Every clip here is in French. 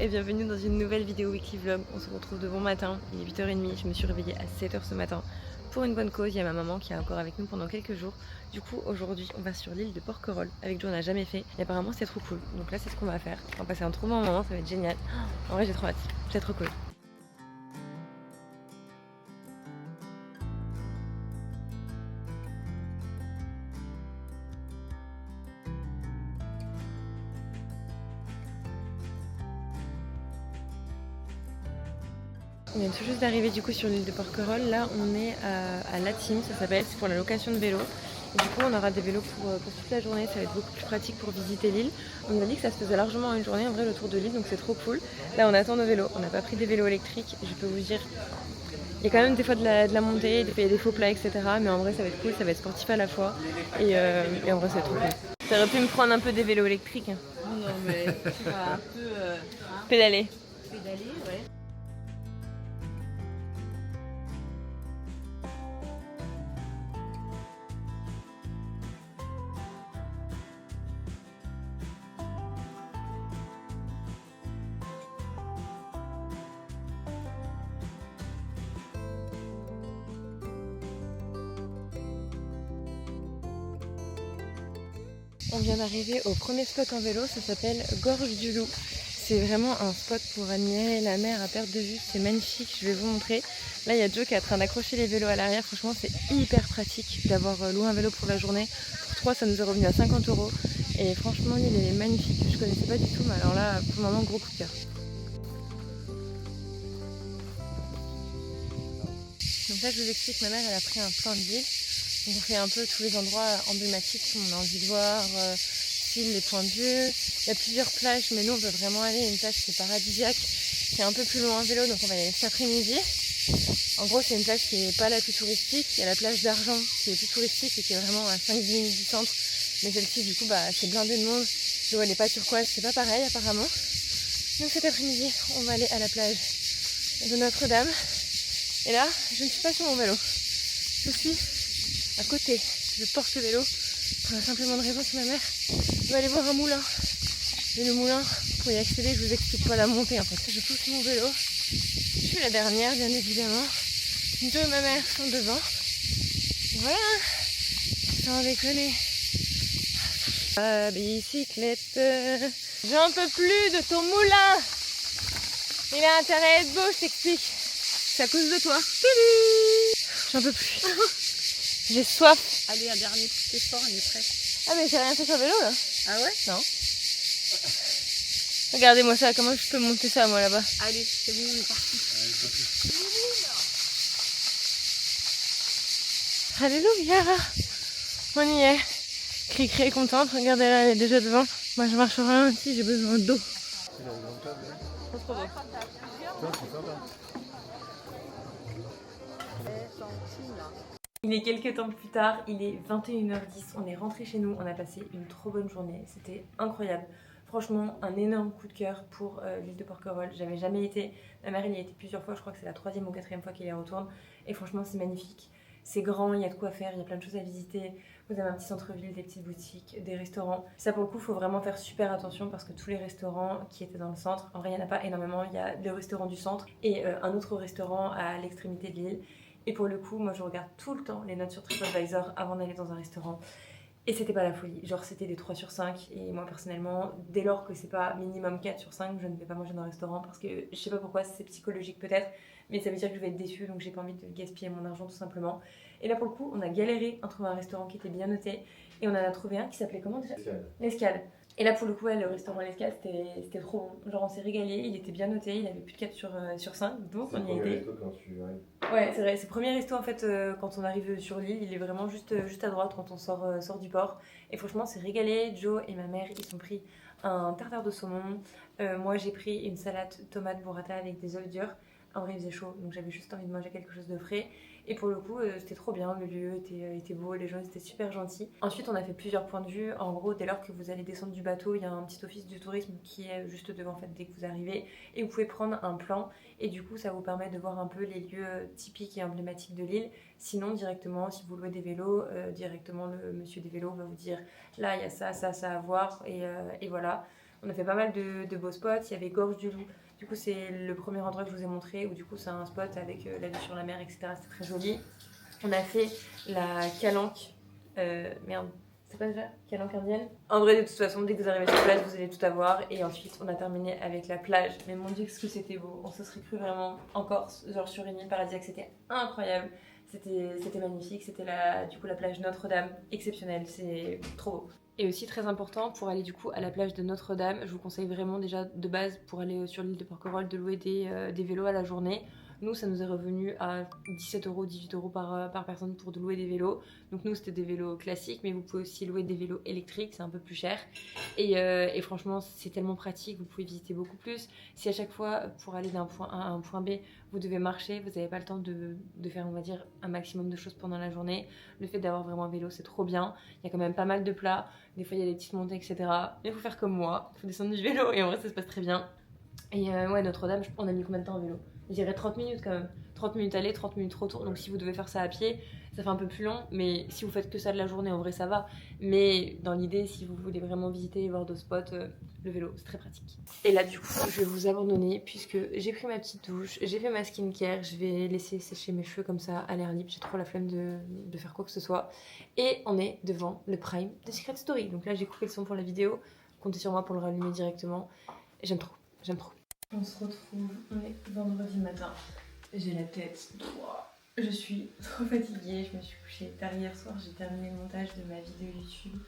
et bienvenue dans une nouvelle vidéo weekly vlog. On se retrouve de bon matin, il est 8h30, je me suis réveillée à 7h ce matin pour une bonne cause. Il y a ma maman qui est encore avec nous pendant quelques jours. Du coup aujourd'hui on va sur l'île de Porquerolles avec Joe, on n'a jamais fait et apparemment c'est trop cool. Donc là c'est ce qu'on va faire, on va passer un trop bon moment, ça va être génial. En vrai j'ai trop hâte, c'est trop cool. On vient tout juste d'arriver du coup sur l'île de Porquerolles. Là on est à La Team, ça s'appelle, c'est pour la location de vélos. Et du coup on aura des vélos pour toute la journée, ça va être beaucoup plus pratique pour visiter l'île. On nous a dit que ça se faisait largement en une journée en vrai le tour de l'île, donc c'est trop cool. Là on attend nos vélos, on n'a pas pris des vélos électriques, je peux vous dire. Il y a quand même des fois de la montée, il y a des faux plats, etc. Mais en vrai ça va être cool, ça va être sportif à la fois. Et en vrai c'est trop cool. T'aurais pu me prendre un peu des vélos électriques. Non mais tu vas un peu Pédaler. pédaler, ouais. On vient d'arriver au premier spot en vélo, ça s'appelle Gorge du Loup. C'est vraiment un spot pour admirer la mer à perte de vue, c'est magnifique, je vais vous montrer. Là il y a Joe qui est en train d'accrocher les vélos à l'arrière, franchement c'est hyper pratique d'avoir loué un vélo pour la journée. Pour 3 ça nous est revenu à 50 €. Et franchement l'île est magnifique, je connaissais pas du tout, mais alors là pour le moment gros coup de cœur. Donc là je vous explique, ma mère elle a pris un plan de ville. Donc on fait un peu tous les endroits emblématiques qu'on a envie de voir, style les points de vue. Il y a plusieurs plages, mais nous on veut vraiment aller à une plage qui est paradisiaque, qui est un peu plus loin en vélo, donc on va y aller cet après-midi. En gros c'est une plage qui n'est pas la plus touristique, il y a la plage d'Argent qui est plus touristique et qui est vraiment à 5-10 minutes du centre. Mais celle-ci du coup c'est blindé de monde, l'eau elle n'est pas turquoise, c'est pas pareil apparemment. Donc cet après-midi on va aller à la plage de Notre-Dame. Et là je ne suis pas sur mon vélo, je suis à côté, je porte le vélo pour la simple et bonne raison que ma mère va aller voir un moulin. Et le moulin, pour y accéder, je vous explique pas la montée en fait. Je pousse mon vélo, je suis la dernière bien évidemment. Joe et ma mère sont devant. Voilà, sans déconner. La bicyclette, j'en peux plus de ton moulin. Il a intérêt à être beau, je t'explique. C'est à cause de toi. J'en peux plus. J'ai soif. Allez, un dernier petit effort, on est prêt. Ah mais j'ai rien fait sur le vélo là. Ah ouais? Non. Regardez-moi ça, comment je peux monter ça moi là-bas? Allez, c'est bon, on est parti. Alléluia. On y est. Cricri est contente, regardez là, elle est déjà devant. Moi je marche au ralenti, j'ai besoin d'eau. Trop beau. Il est quelques temps plus tard, il est 21h10, on est rentré chez nous, on a passé une trop bonne journée, c'était incroyable. Franchement, un énorme coup de cœur pour l'île de Porquerolles, j'avais jamais été, ma mère elle y a été plusieurs fois, je crois que c'est la 3e ou 4e fois qu'elle y retourne, et franchement c'est magnifique. C'est grand, il y a de quoi faire, il y a plein de choses à visiter, vous avez un petit centre-ville, des petites boutiques, des restaurants. Ça pour le coup, il faut vraiment faire super attention parce que tous les restaurants qui étaient dans le centre, en vrai il n'y en a pas énormément, il y a le restaurant du centre et un autre restaurant à l'extrémité de l'île. Et pour le coup, moi je regarde tout le temps les notes sur TripAdvisor avant d'aller dans un restaurant. Et c'était pas la folie, genre c'était des 3 sur 5. Et moi personnellement, dès lors que c'est pas minimum 4 sur 5, je ne vais pas manger dans un restaurant parce que je sais pas pourquoi, c'est psychologique peut-être, mais ça veut dire que je vais être déçue, donc j'ai pas envie de gaspiller mon argent tout simplement. Et là pour le coup, on a galéré à trouver un restaurant qui était bien noté. Et on en a trouvé un qui s'appelait comment déjà? L'Escale. Et là pour le coup, ouais, le restaurant L'Escale, c'était trop bon. Genre on s'est régalé, il était bien noté, il avait plus de 4 sur 5, donc on y a été. Ouais, c'est vrai, c'est le premier resto en fait quand on arrive sur l'île, il est vraiment juste à droite quand on sort du port. Et franchement, c'est régalé. Joe et ma mère, ils ont pris un tartare de saumon. Moi, j'ai pris une salade tomate burrata avec des œufs durs. En vrai, il faisait chaud, donc j'avais juste envie de manger quelque chose de frais. Et pour le coup, c'était trop bien, le lieu était beau, les gens étaient super gentils. Ensuite, on a fait plusieurs points de vue. En gros, dès lors que vous allez descendre du bateau, il y a un petit office du tourisme qui est juste devant en fait, dès que vous arrivez. Et vous pouvez prendre un plan. Et du coup, ça vous permet de voir un peu les lieux typiques et emblématiques de l'île. Sinon, directement, si vous louez des vélos, directement le monsieur des vélos va vous dire là, il y a ça à voir. Et voilà. On a fait pas mal de beaux spots. Il y avait Gorge du Loup. Du coup, c'est le premier endroit que je vous ai montré où du coup, c'est un spot avec la vue sur la mer, etc. C'était très joli. On a fait la Calanque. Merde, c'est pas déjà Calanque indienne. En vrai, de toute façon, dès que vous arrivez sur la plage, vous allez tout avoir. Et ensuite, on a terminé avec la plage. Mais mon Dieu, qu'est-ce que c'était beau. On se serait cru vraiment en Corse, genre sur une île paradisiaque. C'était incroyable. C'était magnifique. C'était du coup la plage Notre-Dame. Exceptionnelle. C'est trop beau. Et aussi très important, pour aller du coup à la plage de Notre-Dame, je vous conseille vraiment déjà de base pour aller sur l'île de Porquerolles de louer des vélos à la journée. Nous, ça nous est revenu à 17 euros, 18 euros par personne pour de louer des vélos. Donc nous, c'était des vélos classiques, mais vous pouvez aussi louer des vélos électriques, c'est un peu plus cher. Et franchement, c'est tellement pratique, vous pouvez visiter beaucoup plus. Si à chaque fois, pour aller d'un point A à un point B, vous devez marcher, vous n'avez pas le temps de faire, on va dire, un maximum de choses pendant la journée. Le fait d'avoir vraiment un vélo, c'est trop bien. Il y a quand même pas mal de plats. Des fois, il y a des petites montées, etc. Mais il faut faire comme moi, il faut descendre du vélo et en vrai, ça se passe très bien. Et ouais, Notre-Dame, on a mis combien de temps en vélo? Je dirais 30 minutes quand même. 30 minutes aller, 30 minutes retour. Donc si vous devez faire ça à pied, ça fait un peu plus long. Mais si vous faites que ça de la journée, en vrai, ça va. Mais dans l'idée, si vous voulez vraiment visiter et voir d'autres spots, le vélo, c'est très pratique. Et là, du coup, je vais vous abandonner puisque j'ai pris ma petite douche, j'ai fait ma skincare. Je vais laisser sécher mes cheveux comme ça à l'air libre. J'ai trop la flemme de faire quoi que ce soit. Et on est devant le prime de Secret Story. Donc là, j'ai coupé le son pour la vidéo. Comptez sur moi pour le rallumer directement. J'aime trop, j'aime trop. On se retrouve, on est vendredi matin. J'ai la tête droite. Je suis trop fatiguée. Je me suis couchée tard hier soir. J'ai terminé le montage de ma vidéo YouTube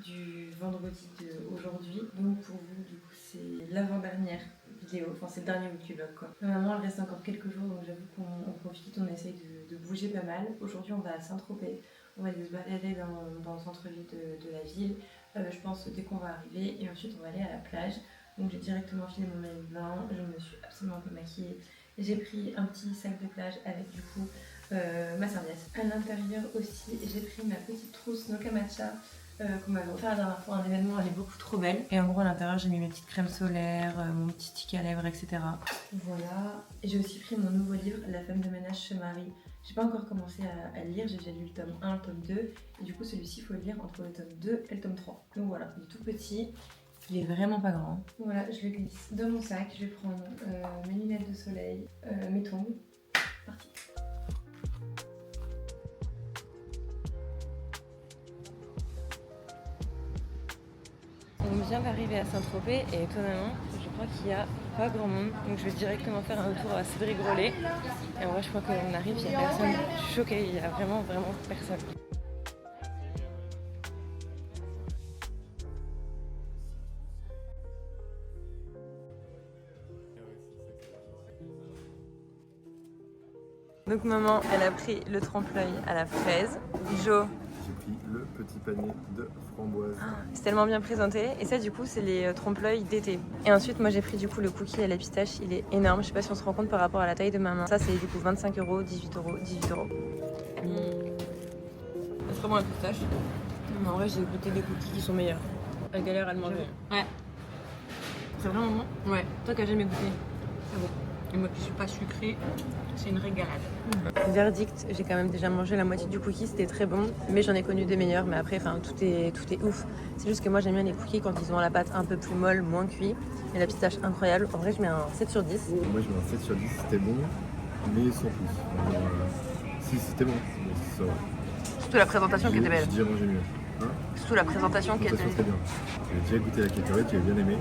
du vendredi d'aujourd'hui. Donc pour vous, du coup, c'est l'avant-dernière vidéo. Enfin, c'est le dernier YouTube quoi. Normalement, il reste encore quelques jours. Donc j'avoue qu'on profite. On essaye de bouger pas mal. Aujourd'hui, on va à Saint-Tropez. On va aller se balader dans le centre-ville de la ville. Je pense dès qu'on va arriver. Et ensuite, on va aller à la plage. Donc j'ai directement filé mon maillot de bain, je me suis absolument pas maquillée. J'ai pris un petit sac de plage avec du coup ma serviette. À l'intérieur aussi, j'ai pris ma petite trousse Noka Matcha qu'on m'avait offert la dernière fois à un événement, elle est beaucoup trop belle. Et en gros à l'intérieur j'ai mis mes petites crèmes solaires, mon petit stick à lèvres, etc. Voilà. Et j'ai aussi pris mon nouveau livre, La femme de ménage chez Marie. J'ai pas encore commencé à le lire, j'ai déjà lu le tome 1, le tome 2. Et du coup celui-ci il faut le lire entre le tome 2 et le tome 3. Donc voilà, il est tout petit. Il est vraiment pas grand. Voilà, je le glisse dans mon sac. Je vais prendre mes lunettes de soleil, mes tongs. Parti. On vient d'arriver à Saint-Tropez et étonnamment, je crois qu'il n'y a pas grand monde. Donc je vais directement faire un tour à Cédric-Grolet. Et en vrai, je crois qu'on arrive, il n'y a personne. Je suis choquée, il n'y a vraiment personne. Donc maman, elle a pris le trompe-l'œil à la fraise. Jo. J'ai pris le petit panier de framboises. C'est tellement bien présenté. Et ça du coup c'est les trompe-l'œil d'été. Et ensuite moi j'ai pris du coup le cookie à la pistache. Il est énorme. Je sais pas si on se rend compte par rapport à la taille de ma main. Ça c'est du coup 25 euros, 18 euros, 18 euros. C'est très bon la pistache. Mais en vrai j'ai goûté des cookies qui sont meilleurs. Elle galère à le manger. Ouais. C'est vraiment bon. Ouais. Toi qui as jamais goûté. C'est bon. Et moi qui suis pas sucrée, c'est une régalade. Verdict, j'ai quand même déjà mangé la moitié du cookie, c'était très bon, mais j'en ai connu des meilleurs, mais après tout est ouf. C'est juste que moi j'aime bien les cookies quand ils ont la pâte un peu plus molle, moins cuit, et la pistache incroyable. En vrai je mets un 7 sur 10. Moi je mets un 7 sur 10, c'était bon, mais sans plus. Si c'était bon, mais ça va. Surtout la présentation qui était belle. J'ai déjà mangé mieux. Hein? Surtout la présentation qui était c'était bien. J'ai déjà goûté la cacahuète, j'ai bien aimé.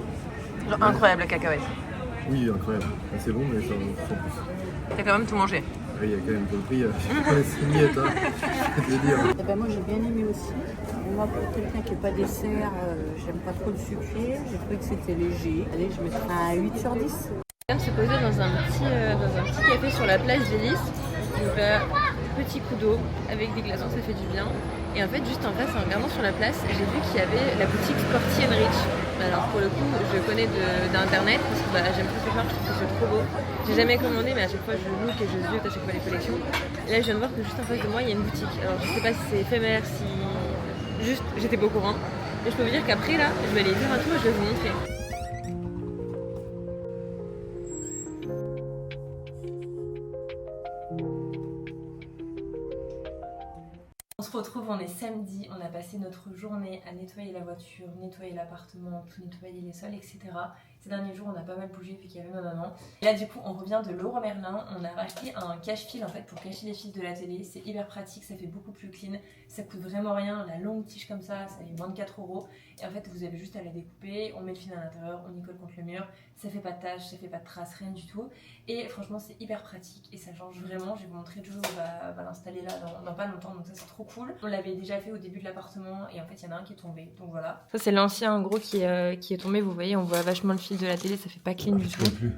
Genre incroyable la cacahuète. Oui, incroyable. C'est bon, mais sans plus. T'as quand même tout mangé. Oui, il y a quand même pour le prix, c'est miette, hein. Je vais te dire. Eh ben moi j'ai bien aimé aussi. Moi pour quelqu'un qui n'est pas dessert, j'aime pas trop le sucré. J'ai trouvé que c'était léger. Allez, je mettrai un 8 sur 10. On vient de se poser dans un petit café sur la plage des Lys. Donc là, petit coup d'eau avec des glaçons, ça fait du bien. Et en fait, juste en face, en regardant sur la place, j'ai vu qu'il y avait la boutique Sporty & Rich. Alors pour le coup, je connais d'internet parce que j'aime trop ce genre, je trouve que c'est trop beau. J'ai jamais commandé, mais à chaque fois je look et je ziote à chaque fois les collections. Et là, je viens de voir que juste en face de moi, il y a une boutique. Alors je sais pas si c'est éphémère, si juste j'étais pas au courant. Mais je peux vous dire qu'après là, je vais aller faire un tour et je vais vous montrer. se retrouve, on est samedi, on a passé notre journée à nettoyer la voiture, nettoyer l'appartement, tout nettoyer les sols, etc. Ces derniers jours, on a pas mal bougé vu qu'il y avait ma maman. Et là, du coup, on revient de Leroy Merlin. On a racheté un cache-fil en fait pour cacher les fils de la télé. C'est hyper pratique, ça fait beaucoup plus clean. Ça coûte vraiment rien. La longue tige comme ça est moins de 4 €. Et en fait, vous avez juste à la découper. On met le fil à l'intérieur, on y colle contre le mur. Ça fait pas de taches, ça fait pas de traces, rien du tout. Et franchement, c'est hyper pratique et ça change vraiment. Je vais vous montrer. Joe va l'installer là dans pas longtemps, donc ça c'est trop cool. On l'avait déjà fait au début de l'appartement et en fait, il y en a un qui est tombé. Donc voilà. Ça, c'est l'ancien en gros qui est tombé. Vous voyez, on voit vachement le fil de la télé. Ça fait pas clean du tout. Plus.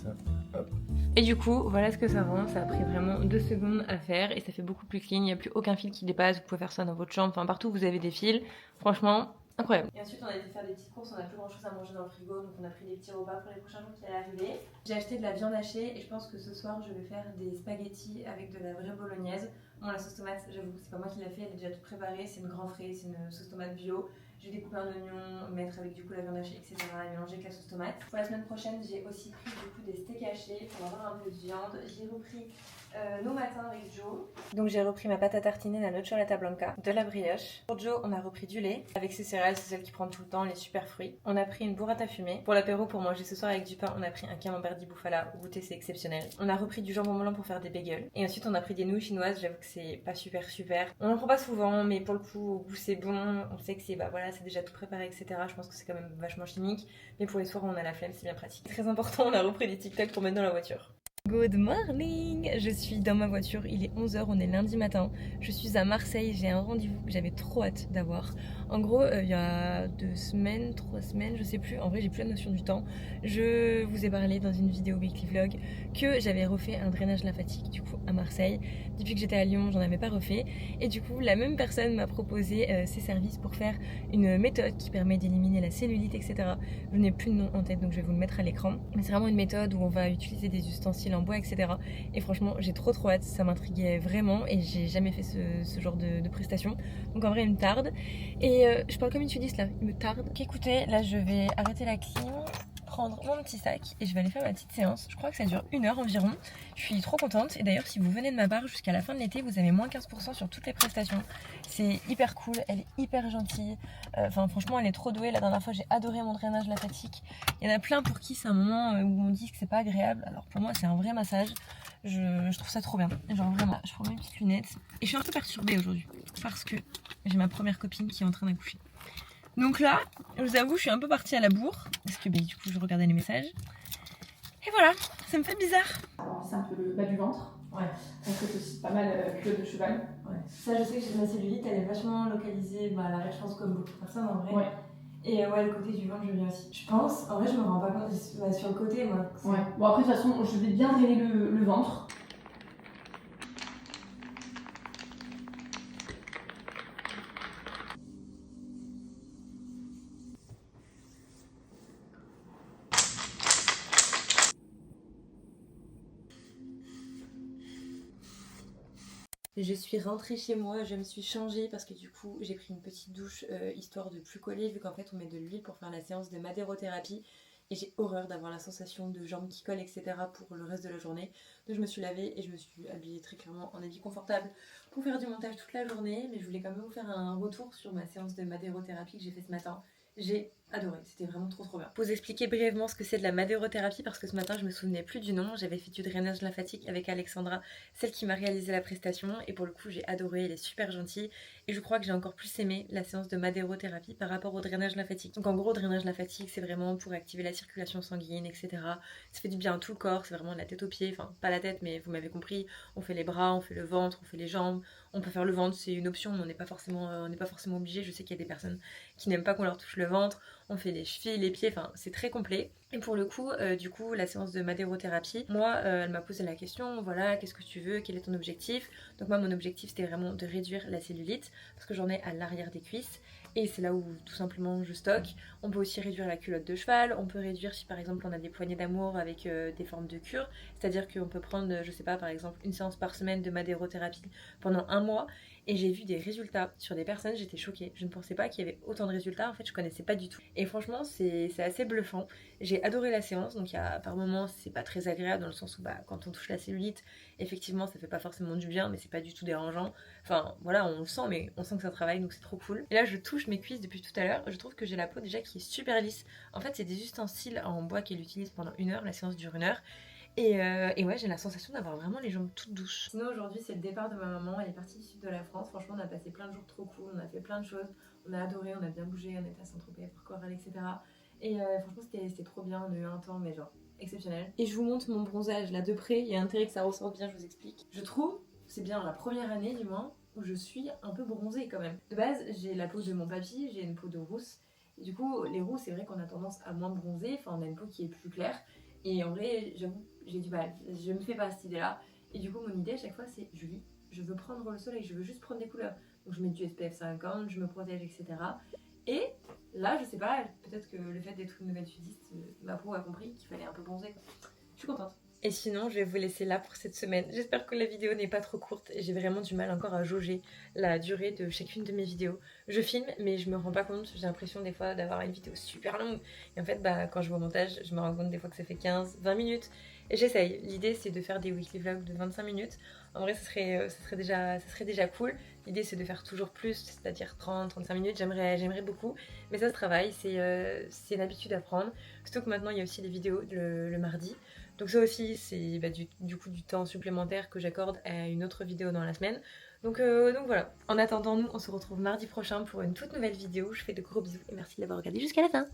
Ça. Hop. Et du coup, voilà ce que ça rend. Ça a pris vraiment 2 secondes à faire et ça fait beaucoup plus clean. Il n'y a plus aucun fil qui dépasse. Vous pouvez faire ça dans votre chambre. Enfin, partout, vous avez des fils. Franchement, incroyable. Et ensuite, on a été faire des petites courses. On n'a plus grand chose à manger dans le frigo. Donc, on a pris des petits repas pour les prochains jours qui allaient arriver. J'ai acheté de la viande hachée et je pense que ce soir, je vais faire des spaghettis avec de la vraie bolognaise. Bon, la sauce tomate, j'avoue que c'est pas moi qui l'a fait. Elle est déjà toute préparée. C'est une grand frais. C'est une sauce tomate bio. J'ai découpé un oignon, mettre avec du coup la viande hachée, etc. et mélanger avec la sauce tomate. Pour la semaine prochaine, j'ai aussi pris du coup des steaks hachés pour avoir un peu de viande. J'ai repris nos matins avec Joe. Donc j'ai repris ma pâte à tartiner, la noce chorlata blanca, de la brioche. Pour Joe, on a repris du lait avec ses céréales, c'est celle qui prend tout le temps, les super fruits. On a pris une burrata fumée. Pour l'apéro, pour manger ce soir avec du pain, on a pris un camembert di bufala. Goûter, c'est exceptionnel. On a repris du jambon blanc pour faire des bagels. Et ensuite, on a pris des nouilles chinoises. J'avoue que c'est pas super. On en prend pas souvent, mais pour le coup, au goût c'est bon. On sait que c'est voilà, c'est déjà tout préparé, etc. Je pense que c'est quand même vachement chimique. Mais pour les soirs où on a la flemme, c'est bien pratique. Très important, on a repris des TikTok pour mettre dans la voiture. Good morning! Je suis dans ma voiture, il est 11 h, on est lundi matin. Je suis à Marseille, j'ai un rendez-vous que j'avais trop hâte d'avoir. En gros, il y a 2 semaines, 3 semaines, je sais plus, en vrai j'ai plus la notion du temps. Je vous ai parlé dans une vidéo weekly vlog que j'avais refait un drainage lymphatique du coup à Marseille. Depuis que j'étais à Lyon, j'en avais pas refait. Et du coup, la même personne m'a proposé ses services pour faire une méthode qui permet d'éliminer la cellulite, etc. Je n'ai plus de nom en tête, donc je vais vous le mettre à l'écran. Mais c'est vraiment une méthode où on va utiliser des ustensiles en bois, etc. Et franchement, j'ai trop hâte, ça m'intriguait vraiment et j'ai jamais fait ce genre de prestation. Donc en vrai, il me tarde. Et je parle comme une sudiste là, il me tarde. Donc écoutez, là je vais arrêter la clim, prendre mon petit sac et je vais aller faire ma petite séance. Je crois que ça dure 1 heure environ. Je suis trop contente. Et d'ailleurs, si vous venez de ma part jusqu'à la fin de l'été, vous avez moins 15% sur toutes les prestations. C'est hyper cool, elle est hyper gentille. Enfin, franchement, elle est trop douée. La dernière fois, j'ai adoré mon drainage lymphatique. Il y en a plein pour qui c'est un moment où on dit que c'est pas agréable. Alors pour moi, c'est un vrai massage. Je trouve ça trop bien. Genre vraiment, je prends mes petites lunettes. Et je suis un peu perturbée aujourd'hui parce que j'ai ma première copine qui est en train d'accoucher. Donc là, je vous avoue, je suis un peu partie à la bourre parce que du coup, je regardais les messages. Et voilà, ça me fait bizarre. C'est un peu le bas du ventre. Ouais. On fait aussi pas mal culotte de cheval. Ouais. Ça, je sais que ma cellulite, elle est vachement localisée à l'arrêt, je pense, comme beaucoup de personnes en vrai. Ouais. Et ouais, le côté du ventre, je viens aussi. Je pense, en vrai, je me rends pas compte. Sur le côté, moi. Ouais. Bon, après, de toute façon, je vais bien drainer le ventre. Je suis rentrée chez moi, je me suis changée parce que du coup j'ai pris une petite douche histoire de plus coller vu qu'en fait on met de l'huile pour faire la séance de madérothérapie et j'ai horreur d'avoir la sensation de jambes qui collent, etc. pour le reste de la journée. Donc je me suis lavée et je me suis habillée très clairement en habit confortable pour faire du montage toute la journée, mais je voulais quand même vous faire un retour sur ma séance de madérothérapie que j'ai fait ce matin. J'ai adoré, c'était vraiment trop bien. Pour vous expliquer brièvement ce que c'est de la madérothérapie, parce que ce matin je me souvenais plus du nom, j'avais fait du drainage lymphatique avec Alexandra, celle qui m'a réalisé la prestation, et pour le coup j'ai adoré, elle est super gentille, et je crois que j'ai encore plus aimé la séance de madérothérapie par rapport au drainage lymphatique. Donc en gros, drainage lymphatique c'est vraiment pour activer la circulation sanguine, etc. Ça fait du bien à tout le corps, c'est vraiment de la tête aux pieds, enfin pas la tête mais vous m'avez compris, on fait les bras, on fait le ventre, on fait les jambes, on peut faire le ventre, c'est une option, mais on n'est pas forcément obligé. Je sais qu'il y a des personnes qui n'aiment pas qu'on leur touche le ventre, on fait les chevilles, les pieds, enfin c'est très complet. Et pour le coup, du coup, la séance de madérothérapie, moi, elle m'a posé la question, voilà, qu'est-ce que tu veux, quel est ton objectif? Donc moi, mon objectif, c'était vraiment de réduire la cellulite, parce que j'en ai à l'arrière des cuisses. et c'est là où tout simplement je stocke. On peut aussi réduire la culotte de cheval, on peut réduire si par exemple on a des poignées d'amour avec des formes de cure, c'est-à-dire qu'on peut prendre, je sais pas, par exemple une séance par semaine de madérothérapie pendant un mois, et j'ai vu des résultats sur des personnes, j'étais choquée. Je ne pensais pas qu'il y avait autant de résultats, en fait je connaissais pas du tout. Et franchement c'est assez bluffant. J'ai adoré la séance, donc par moments c'est pas très agréable dans le sens où quand on touche la cellulite, effectivement ça fait pas forcément du bien, mais c'est pas du tout dérangeant. Enfin voilà, on le sent, mais on sent que ça travaille, donc c'est trop cool. Et là je touche mes cuisses depuis tout à l'heure, je trouve que j'ai la peau déjà qui est super lisse. En fait c'est des ustensiles en bois qu'elle utilise pendant 1 heure, la séance dure 1 heure. Et ouais, j'ai la sensation d'avoir vraiment les jambes toutes douces. Sinon aujourd'hui c'est le départ de ma maman, elle est partie du sud de la France. Franchement on a passé plein de jours trop cool, on a fait plein de choses, on a adoré, on a bien bougé, on était à Saint-Tropez, Port Coral, etc. Et franchement c'était trop bien, on a eu un temps mais genre exceptionnel. Et je vous montre mon bronzage là de près, il y a intérêt que ça ressorte bien, je vous explique. Je trouve, c'est bien la première année du moins, où je suis un peu bronzée quand même. De base j'ai la peau de mon papy, j'ai une peau de rousse. Et du coup les rousses c'est vrai qu'on a tendance à moins bronzer, enfin on a une peau qui est plus claire. Et en vrai, j'avoue, j'ai du mal. Je me fais pas cette idée-là. Et du coup, mon idée à chaque fois, c'est Julie, je veux prendre le soleil, je veux juste prendre des couleurs. Donc je mets du SPF 50, je me protège, etc. Et là, je sais pas, peut-être que le fait d'être une nouvelle sudiste, ma peau a compris qu'il fallait un peu bronzer, quoi. Je suis contente. Et sinon, je vais vous laisser là pour cette semaine. J'espère que la vidéo n'est pas trop courte. J'ai vraiment du mal encore à jauger la durée de chacune de mes vidéos. Je filme, mais je me rends pas compte. J'ai l'impression des fois d'avoir une vidéo super longue. Et en fait, quand je vois au montage, je me rends compte des fois que ça fait 15-20 minutes. Et j'essaye. L'idée, c'est de faire des weekly vlogs de 25 minutes. En vrai, ça serait déjà cool. L'idée, c'est de faire toujours plus, c'est-à-dire 30-35 minutes. J'aimerais beaucoup. Mais ça se travaille. C'est une habitude à prendre. Surtout que maintenant, il y a aussi des vidéos le mardi. Donc ça aussi, c'est du coup du temps supplémentaire que j'accorde à une autre vidéo dans la semaine. Donc voilà. En attendant, nous, on se retrouve mardi prochain pour une toute nouvelle vidéo. Je fais de gros bisous et merci d'avoir regardé jusqu'à la fin.